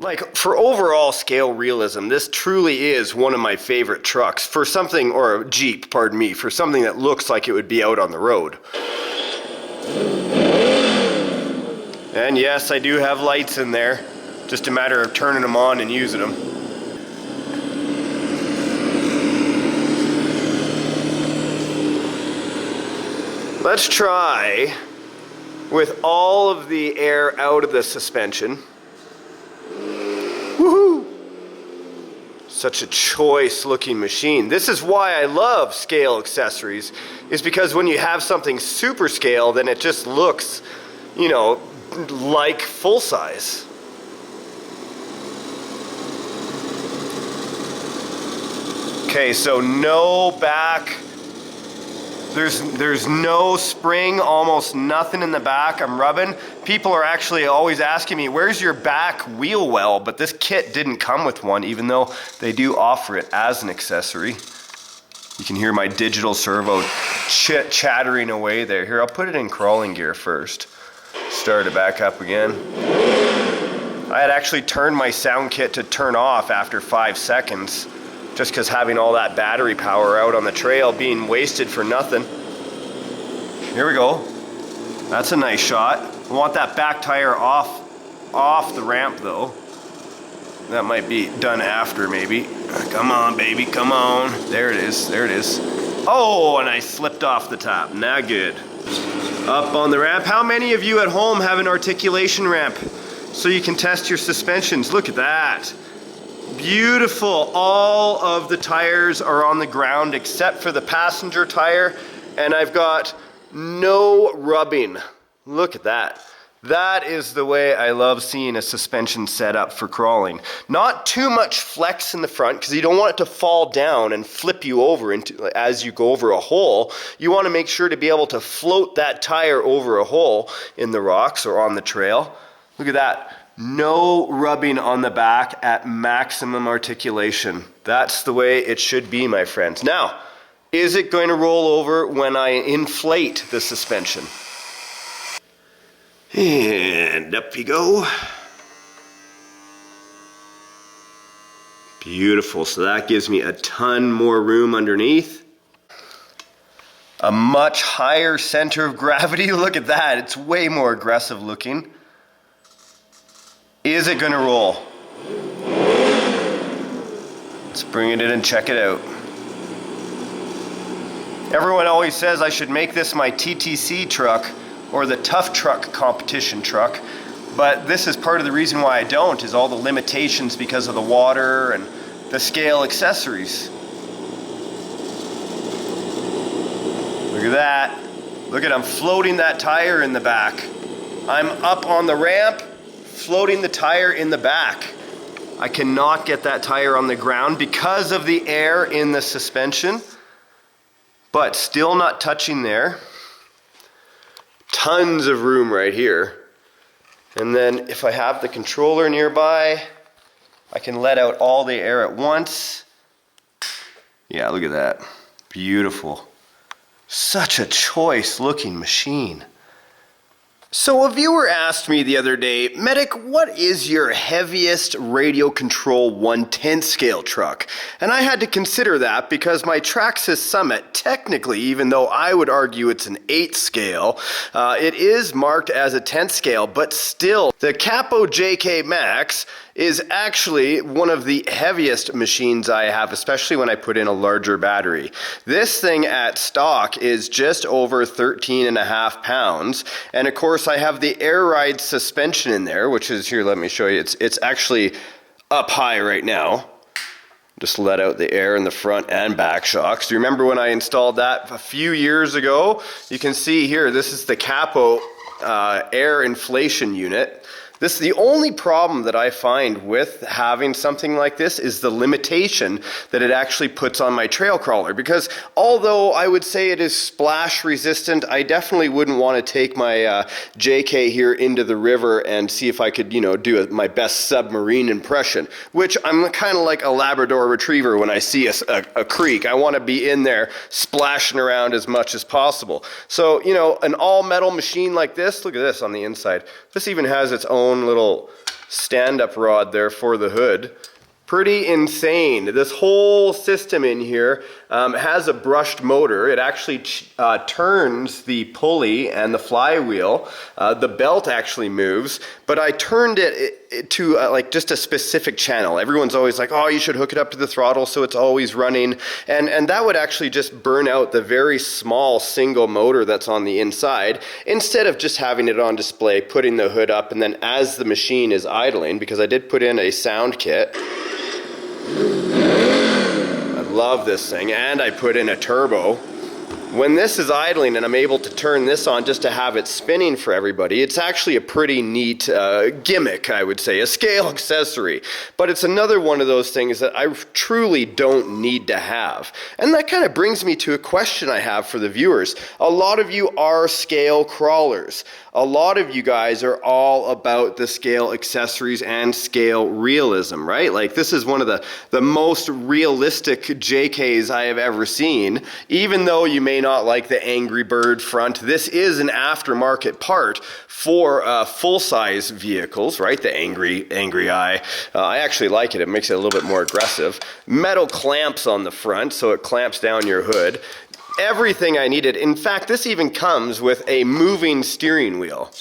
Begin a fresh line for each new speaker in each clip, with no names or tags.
Like, for overall scale realism, this truly is one of my favorite trucks for something, or Jeep, pardon me, for something that looks like it would be out on the road. And yes, I do have lights in there. Just a matter of turning them on and using them. Let's try with all of the air out of the suspension. Woohoo! Such a choice looking machine. This is why I love scale accessories, is because when you have something super scale, then it just looks, you know, like full size. Okay, so no back. There's no spring, almost nothing in the back. I'm rubbing. People are actually always asking me, where's your back wheel well? But this kit didn't come with one, even though they do offer it as an accessory. You can hear my digital servo chattering away there. Here, I'll put it in crawling gear first. Start it back up again. I had actually turned my sound kit to turn off after 5 seconds. Just because having all that battery power out on the trail being wasted for nothing. Here we go. That's a nice shot. I want that back tire off the ramp though. That might be done after maybe. Come on baby, come on. There it is, there it is. Oh, and I slipped off the top, not good. Up on the ramp. How many of you at home have an articulation ramp so you can test your suspensions? Look at that. Beautiful. All of the tires are on the ground except for the passenger tire, and I've got no rubbing. Look at that. That is the way I love seeing a suspension set up for crawling. Not too much flex in the front because you don't want it to fall down and flip you over into as you go over a hole. You want to make sure to be able to float that tire over a hole in the rocks or on the trail. Look at that. No rubbing on the back at maximum articulation. That's the way it should be, my friends. Now, is it going to roll over when I inflate the suspension? And up you go. Beautiful. So that gives me a ton more room underneath. A much higher center of gravity. Look at that. It's way more aggressive looking. Is it going to roll? Let's bring it in and check it out. Everyone always says I should make this my TTC truck or the tough truck competition truck, but this is part of the reason why I don't, is all the limitations because of the water and the scale accessories. Look at that. Look at, I'm floating that tire in the back. I'm up on the ramp, floating the tire in the back. I cannot get that tire on the ground because of the air in the suspension, but still not touching there. Tons of room right here. And then if I have the controller nearby, I can let out all the air at once. Yeah, look at that. Beautiful. Such a choice looking machine. So a viewer asked me the other day, Medic, what is your heaviest radio control 1/10 scale truck? And I had to consider that because my Traxxas Summit, technically, even though I would argue it's an 8 scale, it is marked as a 10 scale, but still, the CAPO JK Max is actually one of the heaviest machines I have, especially when I put in a larger battery. This thing at stock is just over 13.5 pounds. And of course I have the air ride suspension in there, which is here, let me show you. It's actually up high right now. Just let out the air in the front and back shocks. Do you remember when I installed that a few years ago? You can see here, this is the CAPO air inflation unit. This, the only problem that I find with having something like this is the limitation that it actually puts on my trail crawler, because although I would say it is splash resistant, I definitely wouldn't want to take my JK here into the river and see if I could, do my best submarine impression, which I'm kind of like a Labrador retriever when I see a creek. I want to be in there splashing around as much as possible. So, an all metal machine like this, look at this on the inside. This even has its own little stand-up rod there for the hood. Pretty insane. This whole system in here has a brushed motor. It actually turns the pulley and the flywheel. The belt actually moves, but I turned it to like just a specific channel. Everyone's always like, oh, you should hook it up to the throttle so it's always running. And that would actually just burn out the very small single motor that's on the inside, instead of just having it on display, putting the hood up, and then as the machine is idling, because I did put in a sound kit. I love this thing, and I put in a turbo. When this is idling and I'm able to turn this on just to have it spinning for everybody, it's actually a pretty neat gimmick, I would say, a scale accessory. But it's another one of those things that I truly don't need to have. And that kind of brings me to a question I have for the viewers. A lot of you are scale crawlers. A lot of you guys are all about the scale accessories and scale realism, right? Like, this is one of the most realistic JKs I have ever seen. Even though you may not like the Angry Bird front, this is an aftermarket part for full-size vehicles, right? The Angry Eye. I actually like it. It makes it a little bit more aggressive. Metal clamps on the front, so it clamps down your hood. Everything I needed. In fact, this even comes with a moving steering wheel.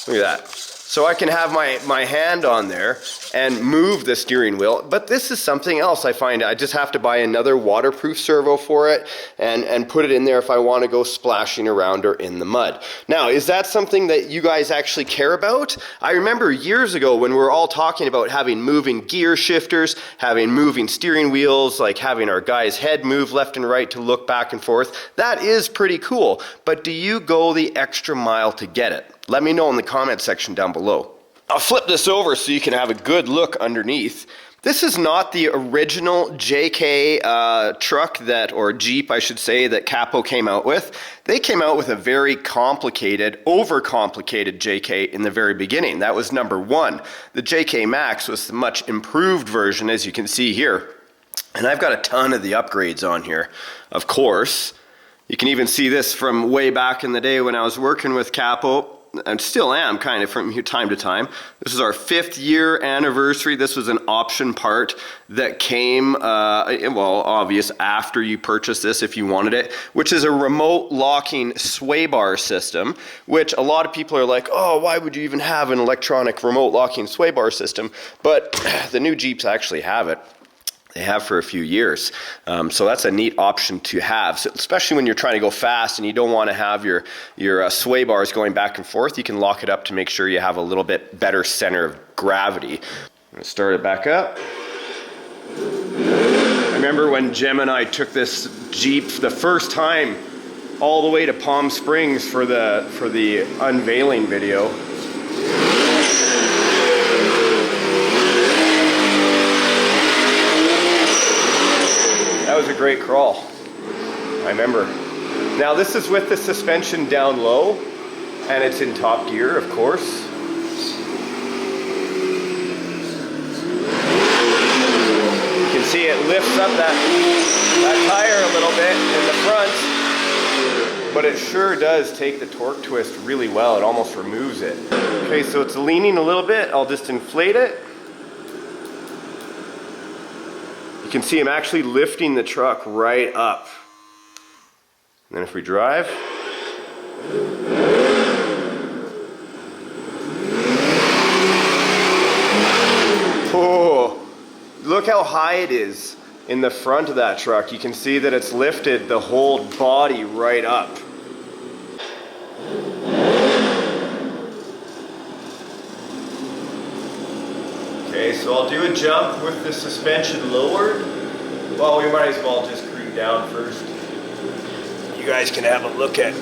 Look at that. So I can have my hand on there and move the steering wheel. But this is something else I find. I just have to buy another waterproof servo for it and put it in there if I want to go splashing around or in the mud. Now, is that something that you guys actually care about? I remember years ago when we were all talking about having moving gear shifters, having moving steering wheels, like having our guy's head move left and right to look back and forth. That is pretty cool. But do you go the extra mile to get it? Let me know in the comment section down below. I'll flip this over so you can have a good look underneath. This is not the original JK truck or Jeep, I should say, that CAPO came out with. They came out with a very complicated, overcomplicated JK in the very beginning. That was number one. The JK Max was the much improved version, as you can see here. And I've got a ton of the upgrades on here, of course. You can even see this from way back in the day when I was working with CAPO. And still am kind of from time to time. This is our 5th year anniversary. This was an option part that came, well, obvious after you purchased this if you wanted it, which is a remote locking sway bar system, which a lot of people are like, oh, why would you even have an electronic remote locking sway bar system? But the new Jeeps actually have it. They have for a few years. So that's a neat option to have, so especially when you're trying to go fast and you don't want to have your sway bars going back and forth. You can lock it up to make sure you have a little bit better center of gravity. I'm going to start it back up. I remember when Jim and I took this Jeep the first time all the way to Palm Springs for the unveiling video. That was a great crawl, I remember. Now this is with the suspension down low, and it's in top gear, of course. You can see it lifts up that tire a little bit in the front, but it sure does take the torque twist really well. It almost removes it. Okay, so it's leaning a little bit. I'll just inflate it. You can see I'm actually lifting the truck right up. And then if we drive, oh, look how high it is in the front of that truck. You can see that it's lifted the whole body right up. Okay, so I'll do a jump with the suspension lowered. Well, we might as well just cruise down first. You guys can have a look at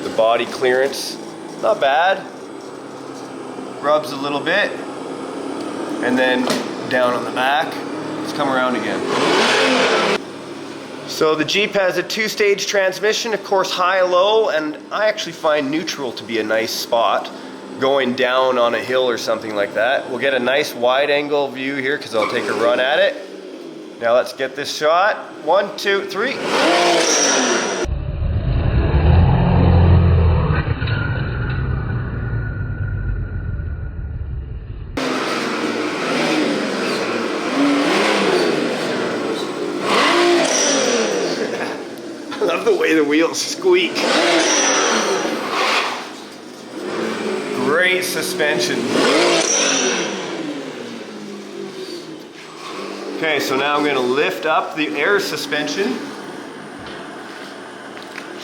the body clearance. Not bad. Rubs a little bit. And then down on the back. Let's come around again. So the Jeep has a 2-stage transmission, of course high-low, and I actually find neutral to be a nice spot. Going down on a hill or something like that. We'll get a nice wide angle view here because I'll take a run at it. Now let's get this shot. 1, 2, 3. love the way the wheels squeak. Great suspension. Okay, so now I'm going to lift up the air suspension.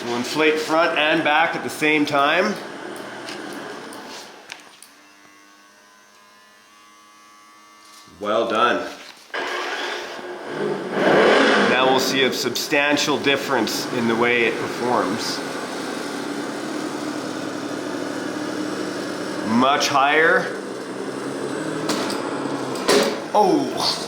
We'll inflate front and back at the same time. Well done. Now we'll see a substantial difference in the way it performs. Much higher. Oh!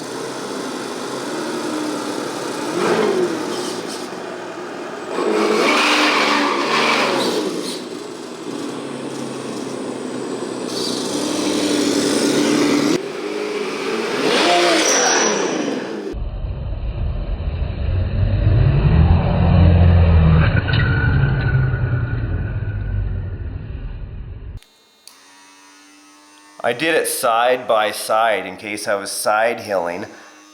I did it side by side in case I was side hilling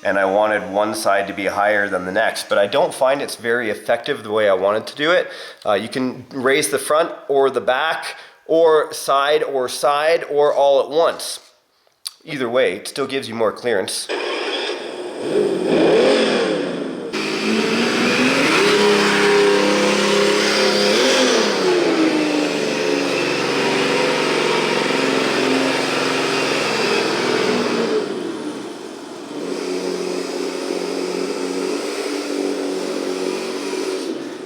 and I wanted one side to be higher than the next, but I don't find it's very effective the way I wanted to do it. You can raise the front or the back or side or all at once. Either way, it still gives you more clearance.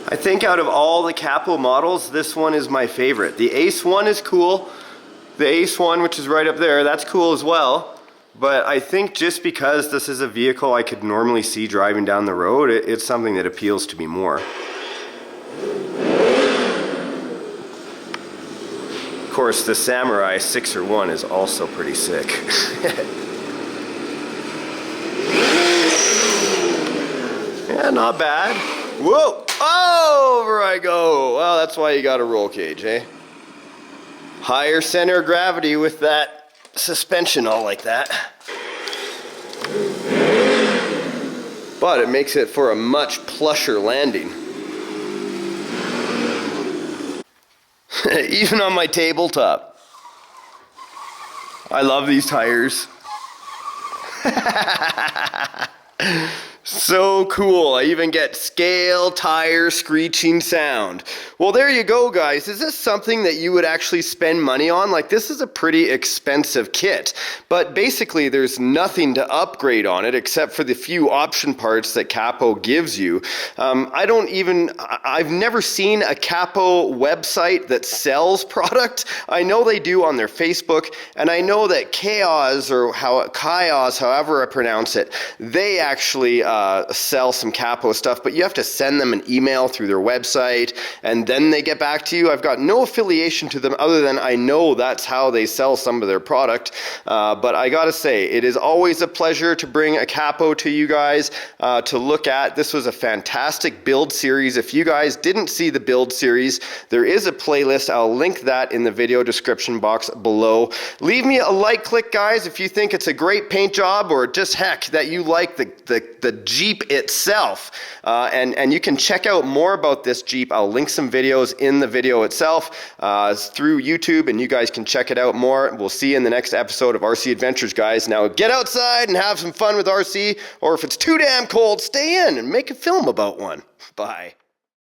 I think out of all the Capo models, this one is my favorite. The Ace one is cool. The Ace one, which is right up there, that's cool as well. But I think just because this is a vehicle I could normally see driving down the road, it's something that appeals to me more. Of course, the Samurai 601 is also pretty sick. Yeah, not bad. Whoa! Oh, over I go. Well, that's why you got a roll cage, eh? Higher center of gravity with that suspension all like that. But it makes it for a much plusher landing. Even on my tabletop. I love these tires. So cool. I even get scale tire screeching sound. Well, there you go, guys. Is this something that you would actually spend money on? Like, this is a pretty expensive kit, but basically there's nothing to upgrade on it except for the few option parts that Capo gives you. I've never seen a Capo website that sells product. I know they do on their Facebook, and I know that Chaos, however I pronounce it, they actually sell some Capo stuff, but you have to send them an email through their website and then they get back to you. I've got no affiliation to them other than I know that's how they sell some of their product. But I gotta say, it is always a pleasure to bring a Capo to you guys to look at. This was a fantastic build series. If you guys didn't see the build series, there is a playlist. I'll link that in the video description box below. Leave me a like click, guys, if you think it's a great paint job, or just heck that you like the Jeep itself. And you can check out more about this Jeep. I'll link some videos in the video itself through YouTube, and you guys can check it out more. We'll see you in the next episode of RC Adventures, guys. Now get outside and have some fun with RC, or if it's too damn cold, stay in and make a film about one. Bye.